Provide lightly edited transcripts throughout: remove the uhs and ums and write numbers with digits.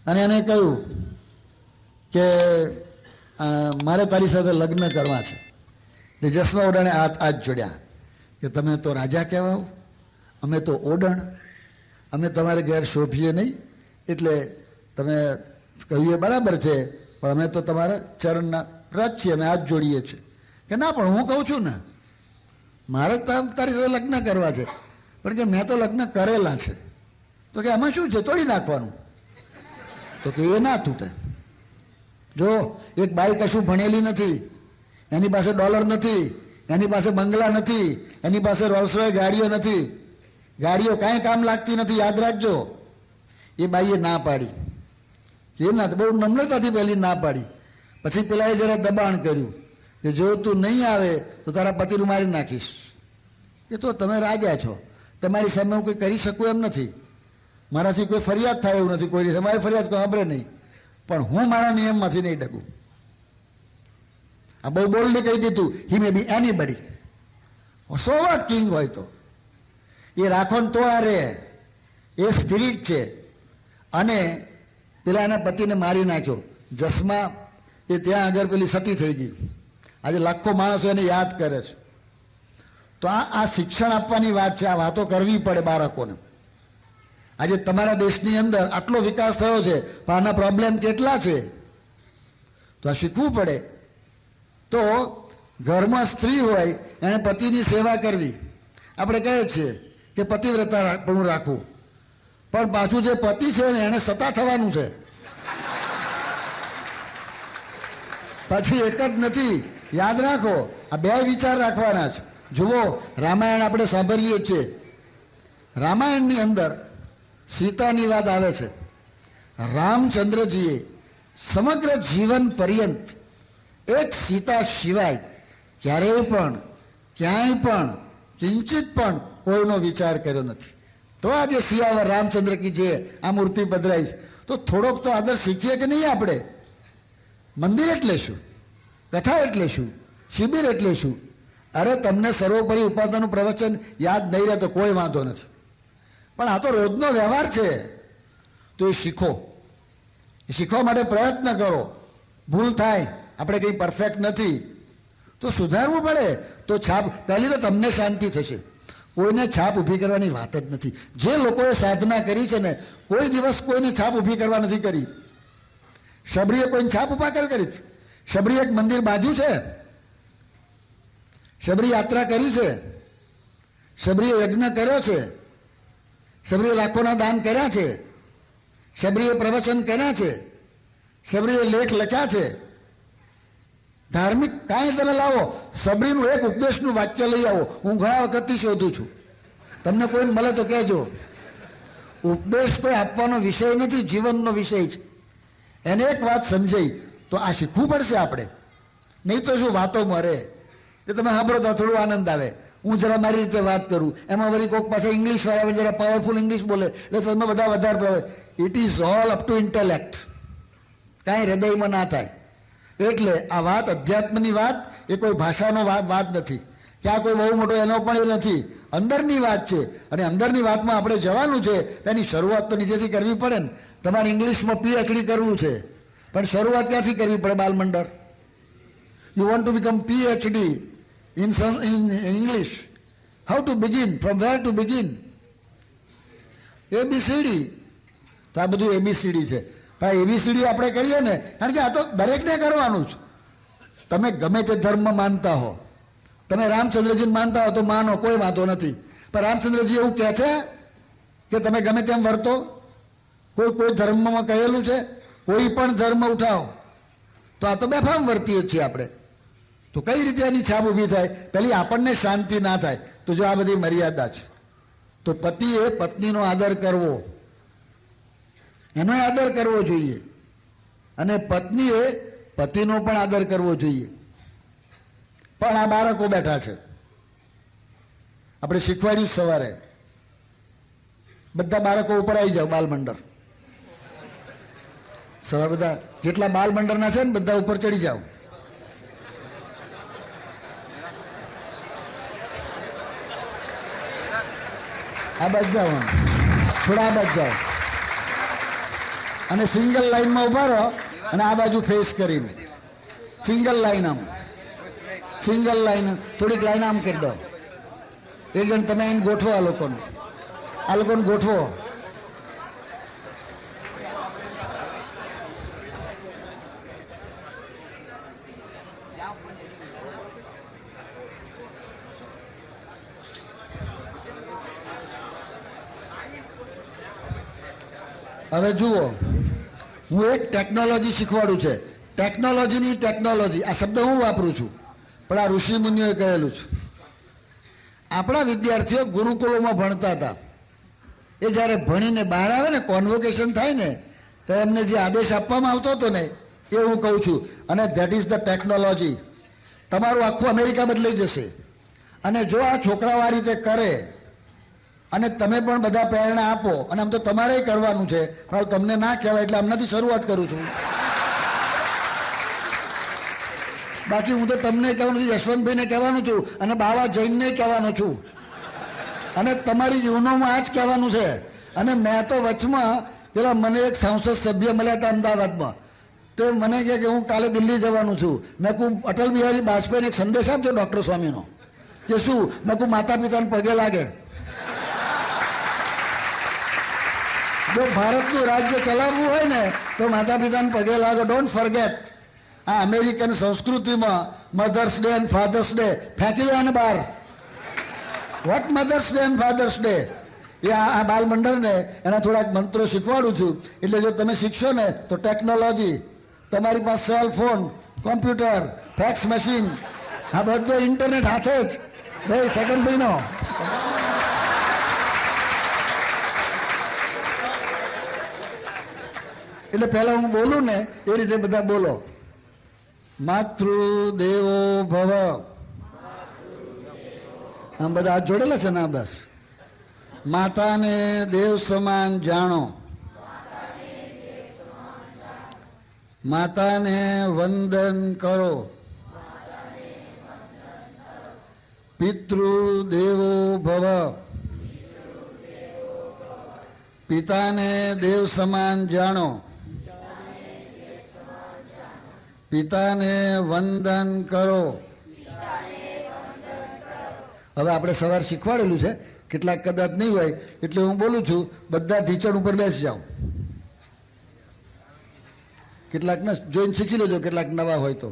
અને એને કહ્યું કે મારે તારી સાથે લગ્ન કરવા છે. એટલે જસમાં ઓઢાણે હાથ જોડ્યા કે તમે તો રાજા કહેવાઓ, અમે તો ઓડણ, અમે તમારે ઘેર શોભીએ નહીં, એટલે તમે કહ્યું એ બરાબર છે, પણ અમે તો તમારા ચરણના રથ છીએ, અમે હાથ જોડીએ છીએ. કે ના, પણ હું કહું છું ને, મારે તારી સાથે લગ્ન કરવા છે, પણ કે મેં તો લગ્ન કરેલા છે. તો કે આમાં શું છે, તોડી નાખવાનું. તો કે એ ના તૂટે. જો એક બાઈ કશું ભણેલી નથી, એની પાસે ડોલર નથી, એની પાસે બંગલા નથી, એની પાસે રોલ્સ રોય ગાડીઓ નથી, ગાડીઓ કાંઈ કામ લાગતી નથી, યાદ રાખજો. એ બાઈએ ના પાડી. એ ના, બહુ નમ્રતાથી પહેલી ના પાડી. પછી પેલા એ જરા દબાણ કર્યું કે જો તું નહીં આવે તો તારા પતિનું મારી નાખીશ. એ તો તમે રાજા છો, તમારી સામે હું કંઈ કરી શકું એમ નથી, મારાથી કોઈ ફરિયાદ થાય એવું નથી, કોઈની મારી ફરિયાદ કોઈ સાંભળે નહીં, પણ હું મારા નિયમમાંથી નહીં ડગું. આ બહુ બોલ્ડલી કહી દીધું. હી મે બી એનીબડી. સો વોટ કિંગ હોય તો એ રાખો ને તો આ રે, એ સ્પિરિટ છે. અને પેલા એના પતિને મારી નાખ્યો. જસમાં એ ત્યાં આગળ પેલી સતી થઈ ગઈ. આજે લાખો માણસો એને યાદ કરે છે. તો આ શિક્ષણ આપવાની વાત છે, આ વાતો કરવી પડે બાળકોને. આજે તમારા દેશની અંદર આટલો વિકાસ થયો છે, પણ આના પ્રોબ્લેમ કેટલા છે, તો આ શીખવું પડે. તો ઘરમાં સ્ત્રી હોય એણે પતિની સેવા કરવી. આપણે કહીએ છીએ કે પતિવ્રતા પણ રાખવું, પણ પાછું જે પતિ છે ને એને સતા થવાનું છે. પછી એક જ નથી, યાદ રાખો, આ બે વિચાર રાખવાના છે. જુઓ, રામાયણ આપણે સાંભળીએ છીએ. રામાયણની અંદર સીતાની વાત આવે છે. રામચંદ્રજીએ સમગ્ર જીવન પર્યંત એક સીતા સિવાય ક્યારેય પણ ક્યાંય પણ કિંચિત પણ કોઈનો વિચાર કર્યો નથી. તો આજે સિયાવર રામચંદ્ર કી જે આ મૂર્તિ પધરાઈ, તો થોડોક તો આદર શીખીએ કે નહીં આપણે? મંદિર એટલે શું? કથા એટલે શું? શિબિર એટલે શું? અરે તમને સર્વોપરી ઉપાસનાનું પ્રવચન યાદ નહીં રહે તો કોઈ વાંધો નથી, પણ આ તો રોજનો વ્યવહાર છે. તો એ શીખો, એ શીખવા માટે પ્રયત્ન કરો. ભૂલ થાય, આપણે કંઈ પરફેક્ટ નથી, તો સુધારવું પડે. તો છાપ પહેલી તો તમને શાંતિ થશે. કોઈને છાપ ઊભી કરવાની વાત જ નથી. જે લોકોએ સાધના કરી છે ને, કોઈ દિવસ કોઈને છાપ ઊભી કરવા નથી કરી. શબરીએ કોઈને છાપ ઊભા કરી? શબરીએ એક મંદિર બાંધ્યું છે? શબરી યાત્રા કરી છે? શબરીએ યજ્ઞ કર્યો છે? શબરીએ લાખોના દાન કર્યા છે? શબરીએ પ્રવચન કર્યા છે? શબરીએ લેખ લખ્યા છે? ધાર્મિક કાંઈ તમે લાવો, શબરીનું એક ઉપદેશનું વાક્ય લઈ આવો. હું ઘણા વખતથી શોધું છું, તમને કોઈ મળે તો કહેજો. ઉપદેશ કોઈ આપવાનો વિષય નથી, જીવનનો વિષય છે. એને એક વાત સમજાઈ તો આ શીખવું પડશે આપણે, નહીં તો શું વાતો મરે. એ તમે સાંભળો તો થોડું આનંદ આવે. હું જરા મારી રીતે વાત કરું, એમાં વળી કોઈક પાસે ઇંગ્લિશ વાળા જરા પાવરફુલ ઇંગ્લિશ બોલે એટલે તમે બધા વધારે પ્રવે. It is all up to intellect, કાંઈ હૃદયમાં ના થાય. એટલે આ વાત અધ્યાત્મની વાત, એ કોઈ ભાષાનો વાત નથી, ક્યાં કોઈ બહુ મોટો એનો પણ એ નથી, અંદરની વાત છે. અને અંદરની વાતમાં આપણે જવાનું છે. એની શરૂઆત તો નીચેથી કરવી પડે ને. તમારે ઇંગ્લિશમાં PhD કરવું છે, પણ શરૂઆત ક્યાંથી કરવી પડે? બાલમંડળ. You want to become PhD in English. How to begin? From where to begin? ABCD. તો આ બધું ABCD છે. ભાઈ ABCD આપણે કરીએ ને, કારણ કે આ તો દરેકને કરવાનું છે. તમે ગમે તે ધર્મ માનતા હો, તમે રામચંદ્રજીને માનતા હો તો માનો, કોઈ વાંધો નથી. પણ રામચંદ્રજી એવું કહે છે કે તમે ગમે તેમ વર્તો? કોઈ ધર્મમાં કહેલું છે? કોઈ પણ ધર્મ ઉઠાવો તો આ તો બેફામ વર્તીએ છીએ આપણે. તો કઈ રીતે એની છાપ ઊભી થાય? પેલી આપણને શાંતિ ના થાય. તો જો આ બધી મર્યાદા છે. તો પતિએ પત્નીનો આદર કરવો, એનો આદર કરવો જોઈએ, અને પત્નીએ પતિનો પણ આદર કરવો જોઈએ. પણ આ બાળકો બેઠા છે, આપણે શીખવાડ્યું સવારે, બધા બાળકો ઉપર આવી જાઓ. બાલમંડળ સવારે બધા જેટલા બાલમંડળના છે ને બધા ઉપર ચડી જાઓ. આ બાજુ જાઓ, થોડા આ બાજુ જાઓ. અને સિંગલ લાઈનમાં ઉભા રહો અને આ બાજુ ફેસ કરીને સિંગલ લાઈન આમ સિંગલ લાઈન થોડીક લાઈન આમ કરી દો. એક જણ તમે એને ગોઠવો આ લોકોને ગોઠવો. હવે જુઓ, હું એક ટેકનોલોજી શીખવાડું છે. ટેકનોલોજી આ શબ્દ હું વાપરું છું, પણ આ ઋષિ મુનિઓએ કહેલું છે. આપણા વિદ્યાર્થીઓ ગુરુકુળોમાં ભણતા હતા. એ જ્યારે ભણીને બહાર આવે ને, કોન્વોકેશન થાય ને, તો એમને જે આદેશ આપવામાં આવતો હતો ને, એ હું કહું છું. અને ધેટ ઇઝ ધ ટેકનોલોજી. તમારું આખું અમેરિકા બદલાઈ જશે. અને જો આ છોકરાઓ આ રીતે કરે અને તમે પણ બધા પ્રેરણા આપો, અને આમ તો તમારે કરવાનું છે, પણ તમને ના કહેવાય એટલે હમણાંથી શરૂઆત કરું છું. બાકી હું તો તમને કહેવાનું છું, યશવંતભાઈને કહેવાનું છું, અને બાવા જૈનને કહેવાનું છું, અને તમારી યુનોમાં આ જ કહેવાનું છે. અને મેં તો વચમાં પેલા મને એક સંસદ સભ્ય મળ્યા હતા અમદાવાદમાં, તો મને કહે કે હું કાલે દિલ્હી જવાનું છું. મેં કહું અટલ બિહારી વાજપેયીને એક સંદેશ આપજો ડૉક્ટર સ્વામીનો. કે શું? મેં કહું માતા પિતાને પગે લાગે. જો ભારતનું રાજ્ય ચલાવવું હોય ને તો માતા પિતાને પગે લાગો. Don't forget. આ અમેરિકન સંસ્કૃતિમાં mother's day and father's day ફેંકી દેવાને બહાર. What mother's day and father's day? એ આ બાલ મંડળને એના થોડાક મંત્રો શીખવાડું છું. એટલે જો તમે શીખશો ને તો ટેકનોલોજી, તમારી પાસે cell phone, computer, fax machine, આ બધો ઇન્ટરનેટ હાથે જ. ભાઈ સેકન્ડરીનો એટલે પહેલા હું બોલું ને એ રીતે બધા બોલો. માતૃદેવો ભવ. આમ બધા હાથ જોડેલા છે ને? બસ. માતાને દેવ સમાન જાણો, માતાને વંદન કરો, પિતૃદેવો ભવ. પિતાને દેવ સમાન જાણો, પિતાને વંદન કરો. હવે આપણે સવાર શીખવાડેલું છે, કેટલાક કદાચ નહીં હોય એટલે હું બોલું છું, બધા ઢીચણ ઉપર બેસી જાઓ. કેટલાકને જોઈને શીખી લેજો, કેટલાક નવા હોય તો.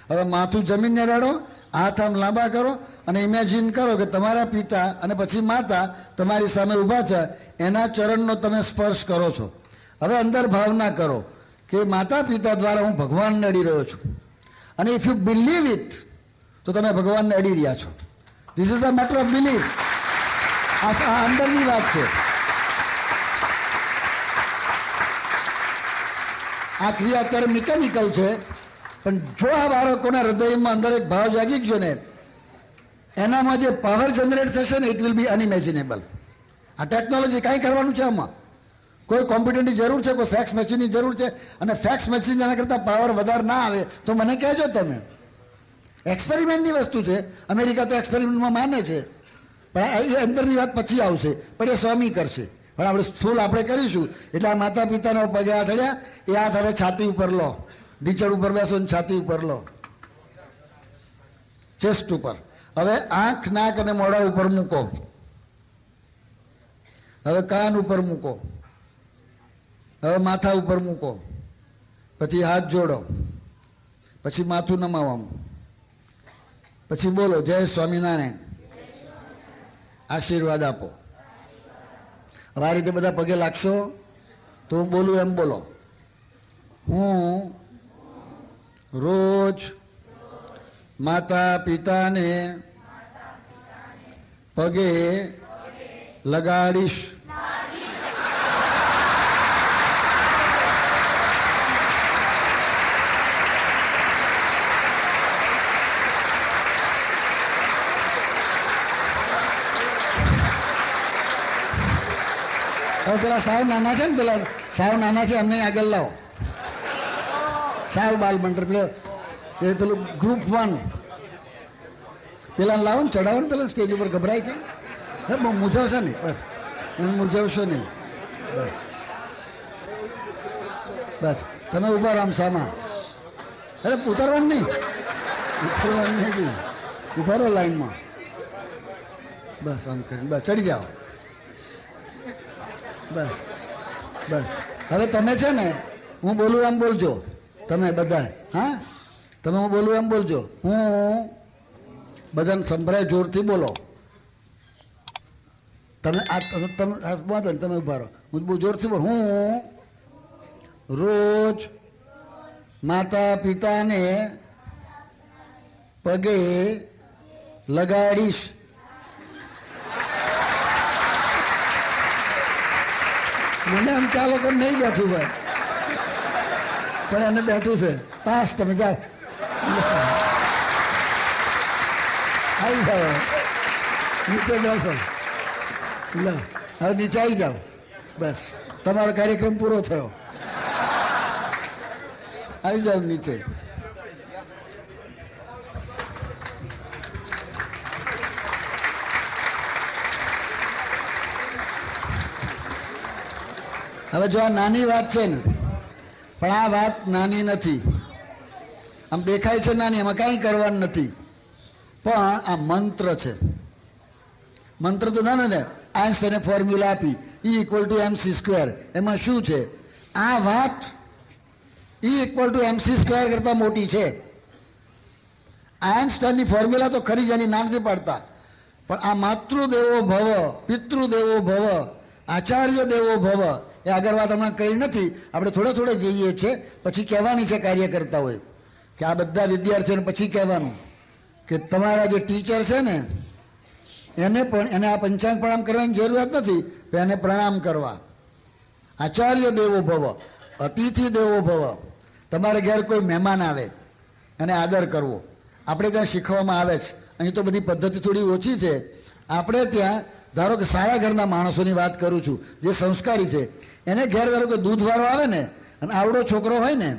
હવે માથું જમીનને રેડો, હાથ આમ લાંબા કરો અને ઇમેજિન કરો કે તમારા પિતા અને પછી માતા તમારી સામે ઊભા છે, એના ચરણનો તમે સ્પર્શ કરો છો. હવે અંદર ભાવના કરો કે માતા પિતા દ્વારા હું ભગવાનને અડી રહ્યો છું. અને ઇફ યુ બિલીવ ઇટ તો તમે ભગવાનને અડી રહ્યા છો. This is a matter of belief. આ અંદરની વાત છે. આ ક્રિયા અત્યારે મિકેનિકલ છે, પણ જો આ બાળકોના હૃદયમાં અંદર એક ભાવ જાગી ગયો ને, એનામાં જે પાવર જનરેટ થશે ને, ઇટ વિલ બી અનઇમેજિનેબલ. આ ટેકનોલોજી કાંઈ કરવાનું છે આમાં? કોઈ કોમ્પ્યુટરની જરૂર છે? કોઈ ફેક્સ મશીનની જરૂર છે? અને ફેક્સ મશીન એના કરતાં પાવર વધારે ના આવે તો મને કહેજો તમે. એક્સપેરિમેન્ટની વસ્તુ છે. અમેરિકા તો એક્સપેરિમેન્ટમાં માને છે, પણ એ અંદરની વાત પછી આવશે. પણ એ સ્વામી કરશે. પણ આપણે સ્થૂલ આપણે કરીશું. એટલે આ માતા પિતાના પગે હાથ અડ્યા, એ હાથ હવે છાતી ઉપર લો. ઢીચણ ઉપર બેસો ને છાતી ઉપર લો, ચેસ્ટ ઉપર. હવે આંખ, નાક અને મોઢા ઉપર મૂકો. હવે કાન ઉપર મૂકો. હવે માથા ઉપર મૂકો. પછી હાથ જોડો. પછી માથું નમાવવાનું. પછી બોલો જય સ્વામિનારાયણ, આશીર્વાદ આપો. હવે આ રીતે બધા પગે લાગશો તો હું બોલું એમ બોલો. હું રોજ માતા પિતાને પગે લગાડીશ. હવે પેલા સાવ નાના છે ને, પેલા સાવ નાના છે, અમને આગળ લાવો. સાવ બાલ મંડળ પેલું ગ્રુપ 1 પેલા લાવો ને, ચડાવો ને. પેલા સ્ટેજ ઉપર ગભરાય છે. હે બહુ મૂંઝવશો નહીં, બસ એને મૂંઝવશો નહીં, બસ. બસ તમે ઉભા રહો આમ સામા. અરે ઉતરવાનું નહીં, ઉતરવાનું નહીં, ઉભા રહો લાઈનમાં. બસ આમ કરીને બસ ચડી જાઓ. બસ બસ હવે તમે છે ને હું બોલું એમ બોલજો તમે બધા. હા, તમે હું બોલું એમ બોલજો. હું બધાને સંભળાય જોરથી બોલો. તમે વાંધો ને તમે ઉભા રહો. હું બહુ જોરથી બોલ. હું રોજ માતા પિતાને પગે લગાડીશ. મને એમ કે આ લોકો નહીં બેઠું ભાઈ, પણ એને બેઠું છે. પાસ તમે જાઓ, આવી જાઓ નીચે બેસો. લો હવે નીચે આવી જાઓ. બસ તમારો કાર્યક્રમ પૂરો થયો. આવી જાઓ નીચે. હવે જો આ નાની વાત છે ને, પણ આ વાત નાની નથી. આમ દેખાય છે નાની, એમાં કાંઈ કરવાનું નથી, પણ આ મંત્ર છે. મંત્ર તો જાણે ને, આઈન્સ્ટાઈને ફોર્મ્યુલા આપી E=mc². એમાં શું છે? આ વાત E=mc² કરતા મોટી છે. આઈન્સ્ટાઈનની ફોર્મ્યુલા તો ખરી જ એની નામ નથી પાડતા, પણ આ માતૃદેવો ભવ, પિતૃદેવો ભવ, આચાર્ય દેવો ભવ, એ આગળ વાત હમણાં કહી નથી. આપણે થોડે જઈએ છીએ, પછી કહેવાની છે કાર્ય કરતા હોય કે આ બધા વિદ્યાર્થીઓને પછી કહેવાનું કે તમારા જે ટીચર છે ને એને આ પંચાંગ પ્રણામ કરવાની જરૂરિયાત નથી, એને પ્રણામ કરવા. આચાર્ય દેવો ભવ, અતિથિ દેવો ભવ. તમારે ઘેર કોઈ મહેમાન આવે એને આદર કરવો. આપણે ત્યાં શીખવામાં આવે છે. અહીં તો બધી પદ્ધતિ થોડી ઓછી છે. આપણે ત્યાં ધારો કે સારા ઘરના માણસોની વાત કરું છું, જે સંસ્કારી છે, એને ઘેર ધારો કે દૂધવાળો આવે ને અને આવડો છોકરો હોય ને,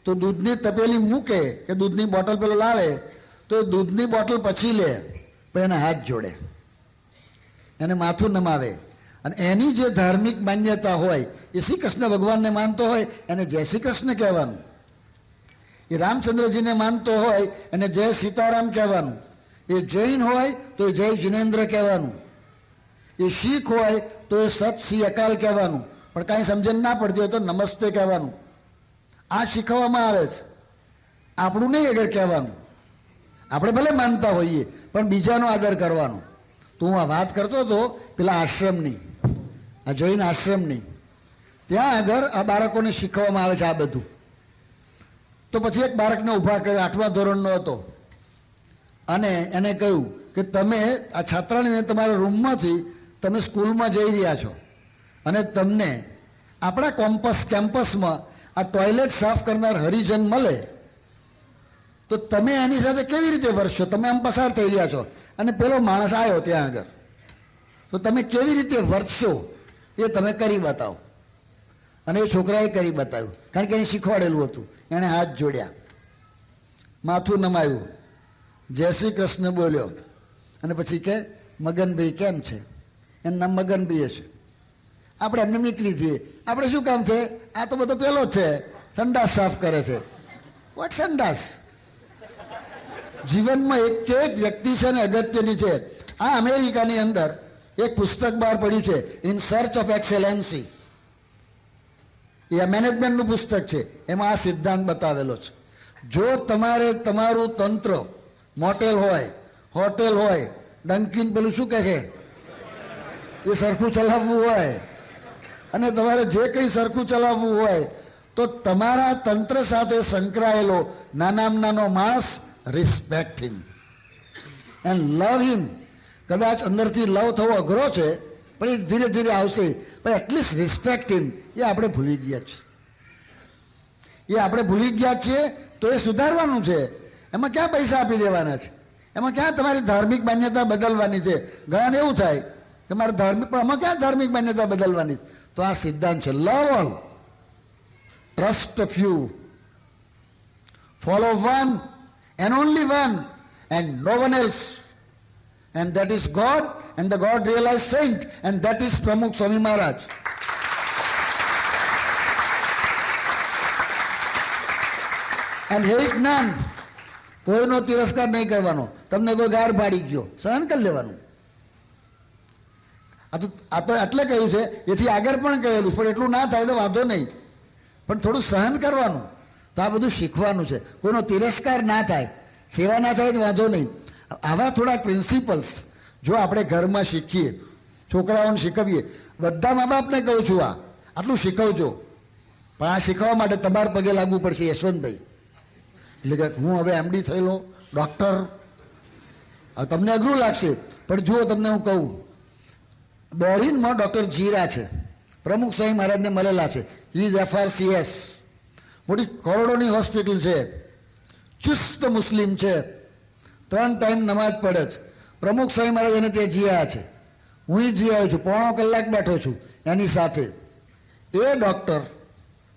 તો દૂધની તપેલી મૂકે કે દૂધની બોટલ પેલો લાવે, તો દૂધની બોટલ પછી લે, પણ એને હાથ જોડે, એને માથું નમાવે. અને એની જે ધાર્મિક માન્યતા હોય, એ શ્રી કૃષ્ણ ભગવાનને માનતો હોય એને જય શ્રી કૃષ્ણ કહેવાનું. એ રામચંદ્રજીને માનતો હોય એને જય સીતારામ કહેવાનું. એ જૈન હોય તો એ જય જિનેન્દ્ર કહેવાનું. એ શીખ હોય તો એ સત શ્રી અકાલ કહેવાનું. પણ કાંઈ સમજણ ના પડતી હોય તો નમસ્તે કહેવાનું. આ શીખવવામાં આવે છે. આપણું નહીં આગળ કહેવાનું. આપણે ભલે માનતા હોઈએ પણ બીજાનો આદર કરવાનો. તો હું આ વાત કરતો હતો પેલા આશ્રમની, આ જૈન આશ્રમની. ત્યાં આગળ આ બાળકોને શીખવવામાં આવે છે આ બધું. તો પછી એક બાળકને ઊભા કર્યો, 8મા ધોરણનો હતો, અને એને કહ્યું કે તમે આ છાત્રાણીને તમારા રૂમમાંથી તમે સ્કૂલમાં જઈ રહ્યા છો અને તમને આપણા કેમ્પસમાં આ ટોયલેટ સાફ કરનાર હરિજન મળે તો તમે એની સાથે કેવી રીતે વર્તશો? તમે આમ પસાર થઈ રહ્યા છો અને પેલો માણસ આવ્યો ત્યાં આગળ, તો તમે કેવી રીતે વર્તશો એ તમે કરી બતાવો. અને એ છોકરાએ કરી બતાવ્યું, કારણ કે એને શીખવાડેલું હતું. એણે હાથ જોડ્યા, માથું નમાયું, જય શ્રી કૃષ્ણ બોલ્યો, અને પછી કે મગનભાઈ કેમ છે? એનું નામ મગનભાઈ છે. આપણે એમને નીકળી છીએ, આપણે શું કામ છે? આ તો બધો પેલો જ છે, સંડાસ સાફ કરે છે. વોટ સંડાસ? જીવનમાં એક વ્યક્તિ છે ને અગત્યની છે. આ અમેરિકાની અંદર એક પુસ્તક બહાર પડ્યું છે, ઇન સર્ચ ઓફ એક્સેલન્સી. એ મેનેજમેન્ટનું પુસ્તક છે. એમાં આ સિદ્ધાંત બતાવેલો છે. જો તમારે તમારું તંત્ર મોટેલ હોય, હોટેલ હોય, ડંકીન પેલું શું કહે છે એ સરખું ચલાવવું હોય, અને તમારે જે કંઈ સરખું ચલાવવું હોય, તો તમારા તંત્ર સાથે સંકળાયેલો નાનામાં નાનો માણસ, રિસ્પેક્ટ હિમ એન્ડ લવ હિમ. કદાચ અંદરથી લવ થવો અઘરો છે, પણ એ ધીરે ધીરે આવશે. પણ એટલીસ્ટ રિસ્પેક્ટ હિમ એ આપણે ભૂલી ગયા છીએ. એ આપણે ભૂલી ગયા છીએ, તો એ સુધારવાનું છે. એમાં ક્યાં પૈસા આપી દેવાના છે? એમાં ક્યાં તમારી ધાર્મિક માન્યતા બદલવાની છે? ઘણાને એવું થાય કે મારે ધાર્મિક, પણ આમાં ક્યાં ધાર્મિક માન્યતા બદલવાની? તો આ સિદ્ધાંત છે, લવ all, trust few, follow one and only one and no one else, and that is God, and the God realized saint, and that is Pramukh Swami Maharaj. અને એ જ્ઞાન, કોઈનો તિરસ્કાર નહીં કરવાનો. તમને કોઈ ગાળ પાડી ગયો, સહન કરી લેવાનું. આ તો એટલે કહ્યું છે, એથી આગળ પણ કહેલું, પણ એટલું ના થાય તો વાંધો નહીં, પણ થોડું સહન કરવાનું. તો આ બધું શીખવાનું છે. કોઈનો તિરસ્કાર ના થાય, સેવા ના થાય તો વાંધો નહીં. આવા થોડાક પ્રિન્સિપલ્સ જો આપણે ઘરમાં શીખીએ, છોકરાઓને શીખવીએ. બધા મા બાપને કહું છું આટલું શીખવજો, પણ આ શીખવવા માટે તમારા પગે લાગવું પડશે યશવંતભાઈ. એટલે કે હું હવે એમડી થયેલો ડૉક્ટર, તમને અઘરું લાગશે, પણ જુઓ તમને હું કહું, બહેરીનમાં ડૉક્ટર જીરા છે, પ્રમુખ સ્વામી મહારાજને મળેલા છે. ઇઝ FRCS, મોટી કરોડોની હોસ્પિટલ છે, ચુસ્ત મુસ્લિમ છે, 3 ટાઈમ નમાજ પડે છે. પ્રમુખ સ્વામી મહારાજ એને ત્યાં જીયા છે, હું જી આવ્યો છું, 3.25 કલાક બેઠો છું એની સાથે. એ ડૉક્ટર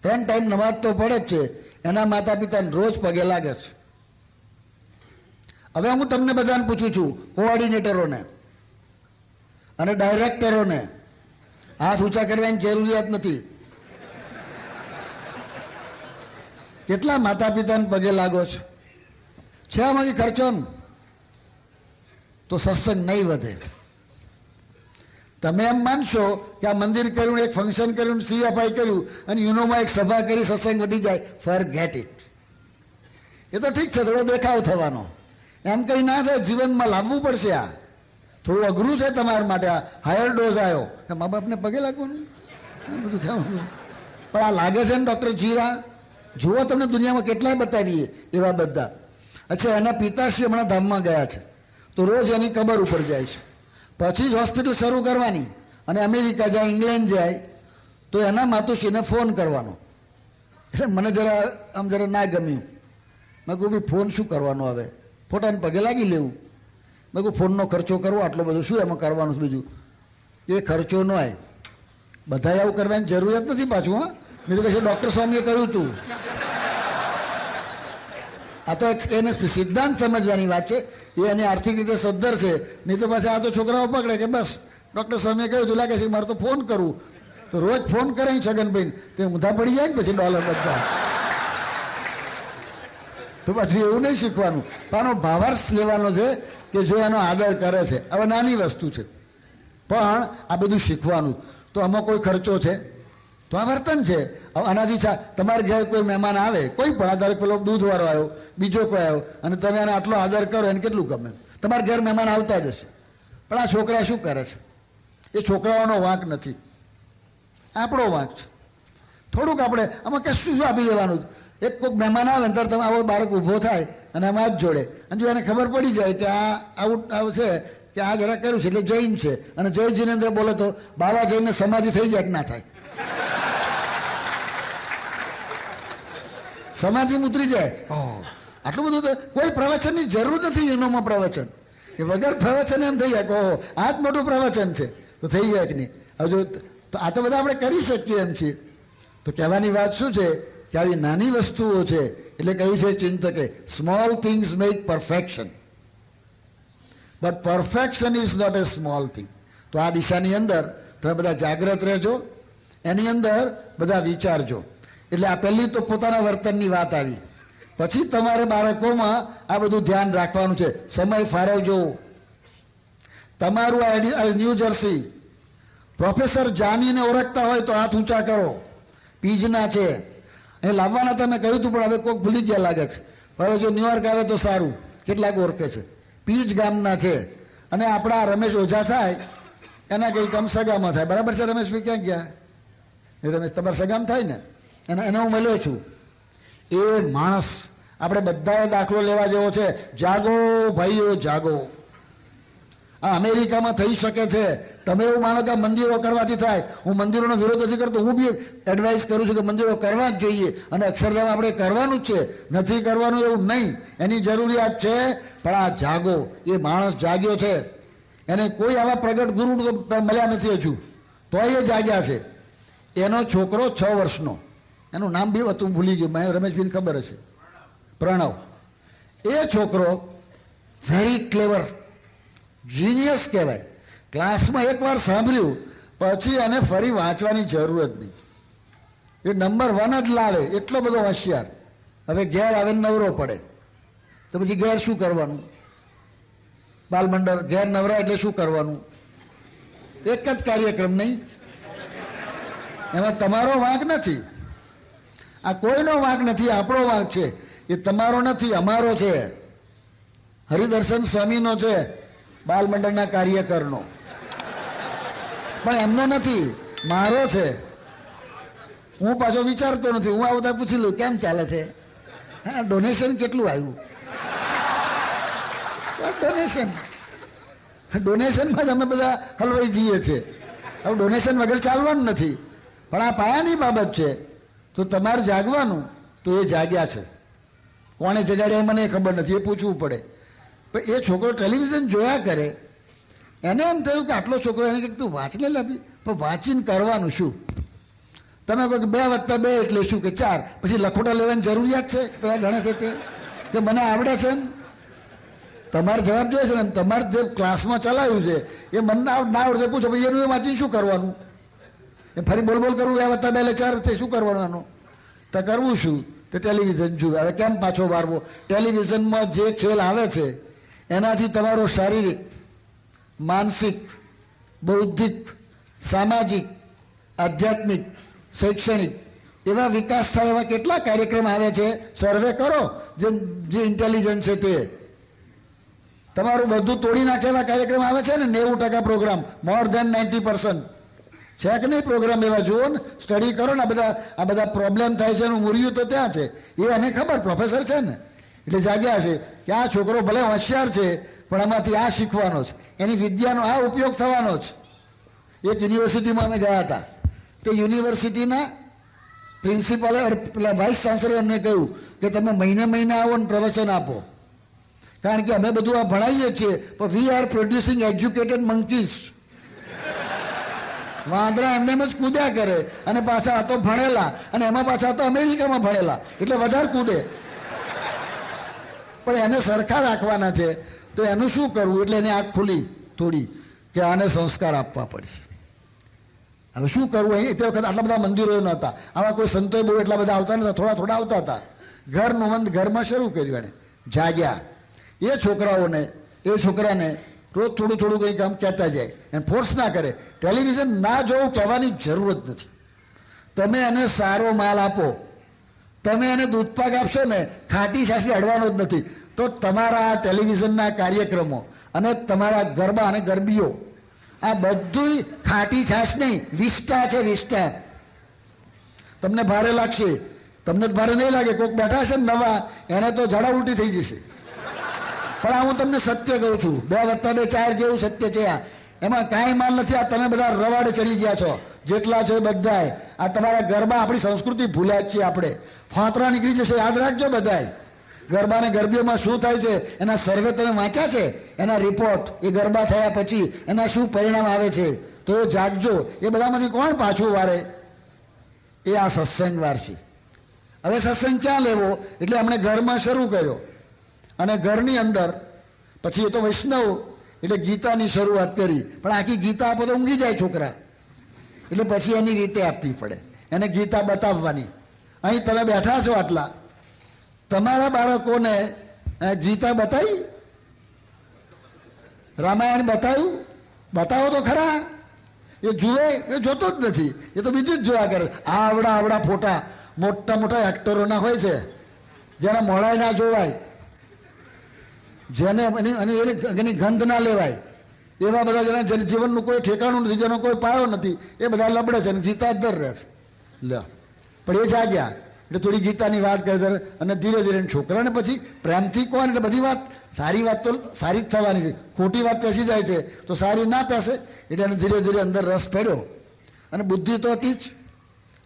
3 ટાઈમ નમાજ તો પડે જ છે, એના માતા પિતાને રોજ પગે લાગે છે. હવે હું તમને બધાને પૂછું છું, કોઓર્ડિનેટરોને અને ડાયરેક્ટરોને, હાથ ઊંચા કરવાની જરૂરિયાત નથી. કેટલા માતા પિતાને પગે લાગો છો? છે આમાંથી ખર્ચો ને? તો સત્સંગ નહીં વધે. તમે એમ માનશો કે આ મંદિર કર્યું, એક ફંક્શન કર્યું, CFI કર્યું અને યુનોમાં એક સભા કરી, સત્સંગ વધી જાય, ફોરગેટ ઇટ. એ તો ઠીક છે, થોડો દેખાવ થવાનો, એમ કંઈ ના થાય. જીવનમાં લાવવું પડશે. આ થોડું અઘરું છે તમારા માટે. આ હાયર ડોઝ આવ્યો કે મા બાપને પગે લાગવાનું, બધું કેવું. પણ આ લાગે છે ને ડૉક્ટર જીરા, જુઓ તમને દુનિયામાં કેટલાય બતાવીએ એવા બધા. અચ્છા, એના પિતાશ્રી હમણાં ધામમાં ગયા છે, તો રોજ એની કબર ઉપર જાય છે. પછી જ હોસ્પિટલ શરૂ કરવાની, અને અમેરિકા જાય, ઇંગ્લેન્ડ જાય, તો એના માતુશ્રીને ફોન કરવાનો. એટલે મને જરા ના ગમ્યું. મેં કહું ભાઈ ફોન શું કરવાનો, હવે ફોટાને પગે લાગી લેવું. મેં કહું ફોનનો ખર્ચો કરવો, આટલો બધો શું એમાં કરવાનું છે બીજું? એ ખર્ચો ન હોય. બધાએ આવું કરવાની જરૂરિયાત નથી પાછું. હા, મેં તો કહે ડૉક્ટર સ્વામીએ કહ્યું હતું. આ તો એને સિદ્ધાંત સમજવાની વાત છે. એ એની આર્થિક રીતે સદ્ધર છે, નહીં તો પાછા આ તો છોકરાઓ પકડે કે બસ ડૉક્ટર સ્વામીએ કહ્યું તું, લાગે છે મારે તો ફોન કરવું. તો રોજ ફોન કરે છગનભાઈ, તે ઊંધા પડી જાય ને પછી ડોલર બધા. તો પાછું એવું નહીં શીખવાનું. પણ આનો ભાવાર્થ લેવાનો છે કે જો એનો આદર કરે છે. હવે નાની વસ્તુ છે, પણ આ બધું શીખવાનું. તો આમાં કોઈ ખર્ચો છે? તો આ વર્તન છે. આનાથી તમારે ઘેર કોઈ મહેમાન આવે, કોઈ પણ આધારે પેલો દૂધવાળો આવ્યો, બીજો કોઈ આવ્યો, અને તમે એને આટલો આદર કરો, એને કેટલું ગમે? તમારા ઘેર મહેમાન આવતા જ હશે. પણ આ છોકરા શું કરે છે? એ છોકરાઓનો વાંક નથી, આપણો વાંક છે. થોડુંક આપણે આમાં કશું શું આપી દેવાનું. એક કોઈક મહેમાન આવે ને ત્યારે તમે આવો બાળક ઊભો થાય અને આમ હાથ જોડે, અને જો એને ખબર પડી જાય કે આ આવું છે કે આ જરા કર્યું છે એટલે જૈન છે, અને જય જીનેન્દ્ર બોલે તો બાબા જઈને સમાધિ થઈ જાય કે ના થાય? સમાધિ ઉતરી જાય. આટલું બધું તો કોઈ પ્રવચનની જરૂર નથી. યુનોમાં પ્રવચન એ વગર પ્રવચન એમ થઈ જાય કે ઓહો આ જ મોટું પ્રવચન છે, તો થઈ જાય કે નહીં? હજુ તો આ તો બધા આપણે કરી શકીએ એમ છીએ. તો કહેવાની વાત શું છે કે આવી નાની વસ્તુઓ છે. એટલે કહ્યું છે ચિંતકે, small things make perfection, but perfection is not a small thing. તો આ દિશાની અંદર તમે બધા જાગ્રત રહેજો, એની અંદર બધા વિચારજો. એટલે આ પહેલી તો પોતાના વર્તનની વાત આવી. પછી તમારે બાળકોમાં આ બધું ધ્યાન રાખવાનું છે. સમય ફાળવજો. તમારું આ ન્યૂ જર્સી પ્રોફેસર જાનીને ઓળખતા હોય તો હાથ ઊંચા કરો. પીજના છે, એ લાવવાના તમે કહ્યું હતું, પણ હવે કોઈક ભૂલી ગયા લાગે છે. પણ હવે જો ન્યુયોર્ક આવે તો સારું, કેટલાક ઓળખે છે. પીજ ગામના છે. અને આપણા રમેશ ઓઝા થાય એના કંઈક આમ સગામાં થાય. બરાબર છે રમેશભાઈ? ક્યાં ગયા? એ રમેશ તમારા સગામ થાય ને, એને હું મળ્યો છું. એ માણસ આપણે બધાએ દાખલો લેવા જેવો છે. જાગો ભાઈઓ, જાગો. આ અમેરિકામાં થઈ શકે છે. તમે એવું માનો કે મંદિરો કરવાથી થાય. હું મંદિરોનો વિરોધ નથી કરતો, હું બી એડવાઇસ કરું છું કે મંદિરો કરવા જ જોઈએ, અને અક્ષરધામ આપણે કરવાનું જ છે. નથી કરવાનું એવું નહીં, એની જરૂરિયાત છે. પણ આ જાગો, એ માણસ જાગ્યો છે. એને કોઈ આવા પ્રગટ ગુરુ મળ્યા નથી હજુ, તોય એ જાગ્યા છે. એનો છોકરો 6 વર્ષનો, એનું નામ બી હતું ભૂલી ગયું, મને રમેશભાઈને ખબર હશે, પ્રણવ. એ છોકરો વેરી ક્લેવર, જીનિયસ કહેવાય. ક્લાસમાં એકવાર સાંભળ્યું પછી એને ફરી વાંચવાની જરૂર જ નહીં. એ નંબર 1 જ લાવે, એટલો બધો હોશિયાર. હવે ઘેર આવીને નવરો પડે તો પછી ઘેર શું કરવાનું? બાલમંડળ ઘેર નવરા એટલે શું કરવાનું? એક જ કાર્યક્રમ નહીં, એમાં તમારો વાંક નથી. આ કોઈનો વાંક નથી, આપણો વાંક છે. એ તમારો નથી, અમારો છે. હરિદર્શન સ્વામીનો છે, બાલમંડળના કાર્યકરનો. પણ એમનો નથી, મારો છે. હું પાછો વિચારતો નથી. હું આવતા પૂછી લઉં કેમ ચાલે છે, હા ડોનેશન કેટલું આવ્યું? ડોનેશનમાં જ અમે બધા હલવાઈ જઈએ છીએ. હવે ડોનેશન વગર ચાલવાનું નથી. પણ આ પાયાની બાબત છે, તો તમારે જાગવાનું. તો એ જાગ્યા છે. કોણે જગાડ્યા મને ખબર નથી, એ પૂછવું પડે. પણ એ છોકરો ટેલિવિઝન જોયા કરે, એને એમ થયું કે આટલો છોકરો, એને કંઈક તું વાંચ લે લાવી. પણ વાંચીને કરવાનું શું? તમે કહો કે 2 + 2 એટલે શું કે 4, પછી લખોટા લેવાની જરૂરિયાત છે? પેલા ગણે છે તે કે મને આવડે છે ને? તમારે જવાબ જોઈએ છે ને, તમારે જે ક્લાસમાં ચલાવ્યું છે એ મને ના આવડે પૂછો, ભાઈ એનું એ વાંચીને શું કરવાનું? એ ફરી બોલ કરવું, 2 + 2 = 4 તે શું કરવાનું? આનું તો કરવું શું? તો ટેલિવિઝન જોયું. હવે કેમ પાછો વારવો? ટેલિવિઝનમાં જે ખેલ આવે છે એનાથી તમારો શારીરિક, માનસિક, બૌદ્ધિક, સામાજિક, આધ્યાત્મિક, શૈક્ષણિક એવા વિકાસ થાય એવા કેટલા કાર્યક્રમ આવે છે. સર્વે કરો જે ઇન્ટેલિજન્સ છે તે. તમારું બધું તોડી નાખે એવા કાર્યક્રમ આવે છે ને, 90% પ્રોગ્રામ, મોર ધેન 90% છે કે નહીં પ્રોગ્રામ? એવા જુઓ ને, સ્ટડી કરો ને. આ બધા પ્રોબ્લેમ થાય છે એનું મૂર્યું તો ત્યાં છે. એ એને ખબર, પ્રોફેસર છે ને, એટલે જાગ્યા છે કે આ છોકરો ભલે હોશિયાર છે પણ આમાંથી આ શીખવાનો છે, એની વિદ્યાનો આ ઉપયોગ થવાનો છે. એક યુનિવર્સિટીમાં અમે ગયા હતા. તે યુનિવર્સિટીના પ્રિન્સિપાલે, પેલા વાઇસ ચાન્સલરે અમને કહ્યું કે તમે મહિને આવો ને પ્રવચન આપો, કારણ કે અમે બધું આ ભણાવીએ છીએ પણ we are producing educated monkeys. વાંદરા એમને એમ જ કૂદ્યા કરે, અને પાછા આ તો ભણેલા, અને એમાં પાછા તો અમેરિકામાં ભણેલા, એટલે વધારે કૂદે. પણ એને સરખા રાખવાના છે, તો એનું શું કરવું? એટલે એને આંખ ખુલી થોડી કે આને સંસ્કાર આપવા પડશે. હવે શું કરવું? અહીં તે વખત આટલા બધા મંદિરો નહોતા, આવા કોઈ સંતોય બહુ એટલા બધા આવતા નતા, થોડા આવતા હતા. ઘરમાં શરૂ કર્યું એને. જાગ્યા. એ છોકરાને રોજ થોડું કંઈ કામ કહેતા જાય, એને ફોર્સ ના કરે. ટેલિવિઝન ના જોવું કહેવાની જરૂર જ નથી. તમે એને સારો માલ આપો, તમે એને દૂધપાક આપશો ને, ખાટી છાશી અડવાનો જ નથી. તો તમારા આ ટેલિવિઝનના કાર્યક્રમો અને તમારા ગરબા અને ગરબીઓ આ બધું ખાટી છાશ નહીં, વિષ્ટા છે, વિષ્ટા. તમને ભારે લાગશે, તમને જ ભારે નહીં લાગે. કોઈક બેઠા છે ને નવા, એને તો ઝાડા ઉલટી થઈ જશે. પણ આ હું તમને સત્ય કહું છું, 2 + 2 = 4 જેવું સત્ય છે આ. એમાં કાંઈ માલ નથી. આ તમે બધા રવાડે ચડી ગયા છો, જેટલા છો બધાય. આ તમારા ગરબા, આપણી સંસ્કૃતિ ભૂલ્યા જ છીએ આપણે. ફાંતરા નીકળી જશે, યાદ રાખજો બધાય. ગરબા અને ગરબીઓમાં શું થાય છે એના સર્વે તમે વાંચ્યા છે, એના રિપોર્ટ, એ ગરબા થયા પછી એના શું પરિણામ આવે છે. તો એ જાગજો. એ બધામાંથી કોણ પાછું વારે? એ આ સત્સંગ વારશે. હવે સત્સંગ ક્યાં લેવો? એટલે આપણે ઘરમાં શરૂ કર્યો, અને ઘરની અંદર પછી એ તો વૈષ્ણવ એટલે ગીતાની શરૂઆત કરી. પણ આખી ગીતા આપો તો ઊંઘી જાય છોકરા, એટલે પછી એની રીતે આપવી પડે, એને ગીતા બતાવવાની. અહીં તમે બેઠા છો આટલા, તમારા બાળકોને ગીતા બતાવી, રામાયણ બતાવ્યું? બતાવો તો ખરા. એ જુએ? એ જોતો જ નથી, એ તો બીજું જ જોયા કરે. આવડા ફોટા મોટા એક્ટરોના હોય છે, જેના મોઢાય ના જોવાય, જેને એની ગંધ ના લેવાય, એવા બધા જેના જીવનનું કોઈ ઠેકાણું નથી, જેનો કોઈ પાયો નથી, એ બધા લબડે છે અને ગીતા જ દર રહે છે. લ્યો, પણ એ જાગ્યા એટલે થોડી ગીતાની વાત કરે છે, અને ધીરે ધીરે છોકરાને પછી પ્રેમથી કહો એટલે બધી વાત, સારી વાત તો સારી જ થવાની છે. ખોટી વાત પેસી જાય છે તો સારી ના પેસે. એટલે એને ધીરે ધીરે અંદર રસ પડ્યો, અને બુદ્ધિ તો હતી જ,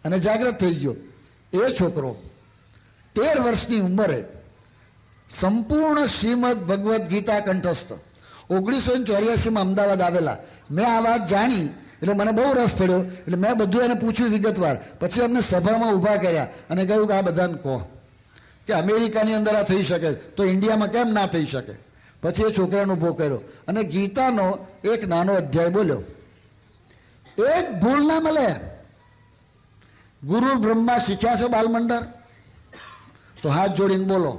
અને જાગૃત થઈ ગયો. એ છોકરો 13 વર્ષની ઉંમરે સંપૂર્ણ શ્રીમદ ભગવદ્ ગીતા કંઠસ્થ. 1984માં અમદાવાદ આવેલા. મેં આ વાત જાણી એટલે મને બહુ રસ પડ્યો, એટલે મેં બધું એને પૂછ્યું વિગતવાર. પછી અમને સભામાં ઊભા કર્યા અને કહ્યું કે આ બધાને કહો કે અમેરિકાની અંદર આ થઈ શકે તો ઇન્ડિયામાં કેમ ના થઈ શકે. પછી એ છોકરાને ઊભો કર્યો અને ગીતાનો એક નાનો અધ્યાય બોલ્યો. એક ભૂલ ના મળે. ગુરુ બ્રહ્મા શીખ્યા છો બાલમંડળ? તો હાથ જોડીને બોલો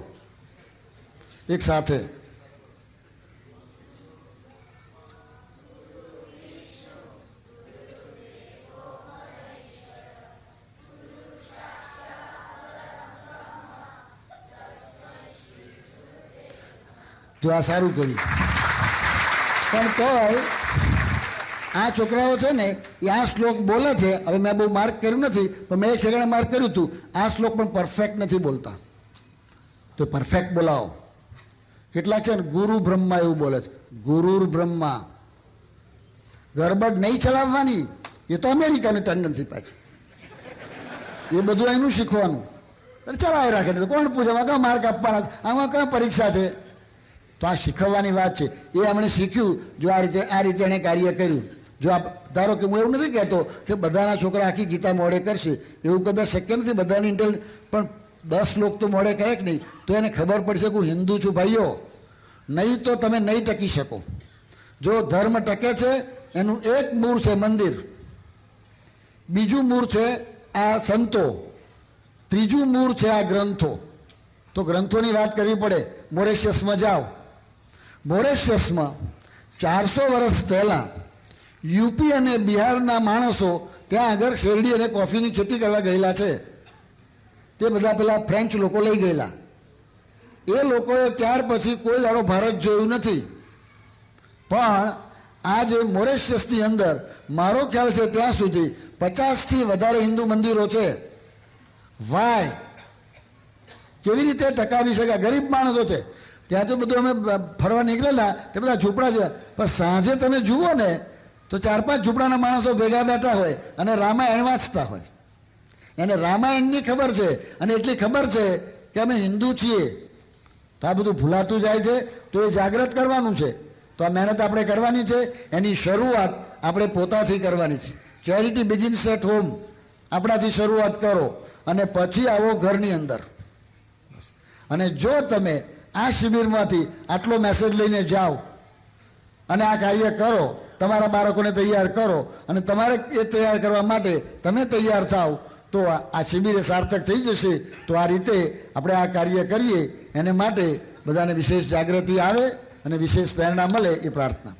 એક સાથે. તો આ સારું કર્યું. પણ તોય આ છોકરાઓ છે ને એ આ શ્લોક બોલે છે. હવે મેં બહુ માર્ક કર્યું નથી, પણ મેં એક ઠેકાણે માર્ક કર્યું હતું. આ શ્લોક પણ પરફેક્ટ નથી બોલતા. તો પરફેક્ટ બોલાવો. કેટલા છે ને ગુરુ બ્રહ્મા એવું બોલે છે. ગુરુર બ્રહ્મા. ગરબડ નહીં ચલાવવાની. એ તો અમેરિકાની ટેન્ડન્સી પાછી. એ બધું એનું શીખવાનું. ચલાવી રાખે તો કોણ પૂછે આમાં ક્યાં માર્ક આપવાના, આમાં ક્યાં પરીક્ષા છે. તો આ શીખવવાની વાત છે. એ એમણે શીખ્યું. જો આ રીતે એણે કાર્ય કર્યું. જો આપ ધારો કે હું એવું નથી કહેતો કે બધાના છોકરા આખી ગીતા મોડે કરશે, એવું કદાચ શક્ય નથી. બધાની પણ 10 લોક તો મોડે કરે કે નહીં, તો એને ખબર પડશે કે હું હિન્દુ છું ભાઈઓ. નહીં તો તમે નહીં ટકી શકો. જો ધર્મ ટકે છે એનું એક મૂળ છે મંદિર, બીજું મૂળ છે આ સંતો, ત્રીજું મૂળ છે આ ગ્રંથો. તો ગ્રંથોની વાત કરવી પડે. મોરેશિયસમાં જાઓ. મોરેશિયસમાં 400 વર્ષ પહેલાં યુપી અને બિહારના માણસો ત્યાં આગળ શેરડી અને કોફીની ખેતી કરવા ગયેલા છે. તે બધા પેલા ફ્રેન્ચ લોકો લઈ ગયેલા. એ લોકોએ ત્યાર પછી કોઈ દાડો ભારત જોયું નથી. પણ આ જે મોરેશિયસની અંદર મારો ખ્યાલ છે ત્યાં સુધી 50થી વધારે હિન્દુ મંદિરો છે. વાય કેવી રીતે ટકાવી શક્યા? ગરીબ માણસો છે ત્યાં. તો બધું અમે ફરવા નીકળેલા તે બધા ઝૂંપડા છે. પણ સાંજે તમે જુઓ ને તો 4-5 ઝૂંપડાના માણસો ભેગા બેઠા હોય અને રામાયણ વાંચતા હોય. એને રામાયણની ખબર છે અને એટલી ખબર છે કે અમે હિન્દુ છીએ. તો આ બધું ભૂલાતું જાય છે. તો એ જાગૃત કરવાનું છે. તો આ મહેનત આપણે કરવાની છે. એની શરૂઆત આપણે પોતાથી કરવાની છે. Charity begins at home. આપણાથી શરૂઆત કરો અને પછી આવો ઘરની અંદર. અને જો તમે આ શિબિરમાંથી આટલો મેસેજ લઈને જાઓ અને આ કાર્ય કરો, તમારા બાળકોને તૈયાર કરો અને તમારે એ તૈયાર કરવા માટે તમે તૈયાર થાવ, તો આ શિબિર સાર્થક થઈ જશે. તો આ રીતે આપણે આ કાર્ય કરીએ એને માટે બધાને વિશેષ જાગૃતિ આવે અને વિશેષ પ્રેરણા મળે એ પ્રાર્થના.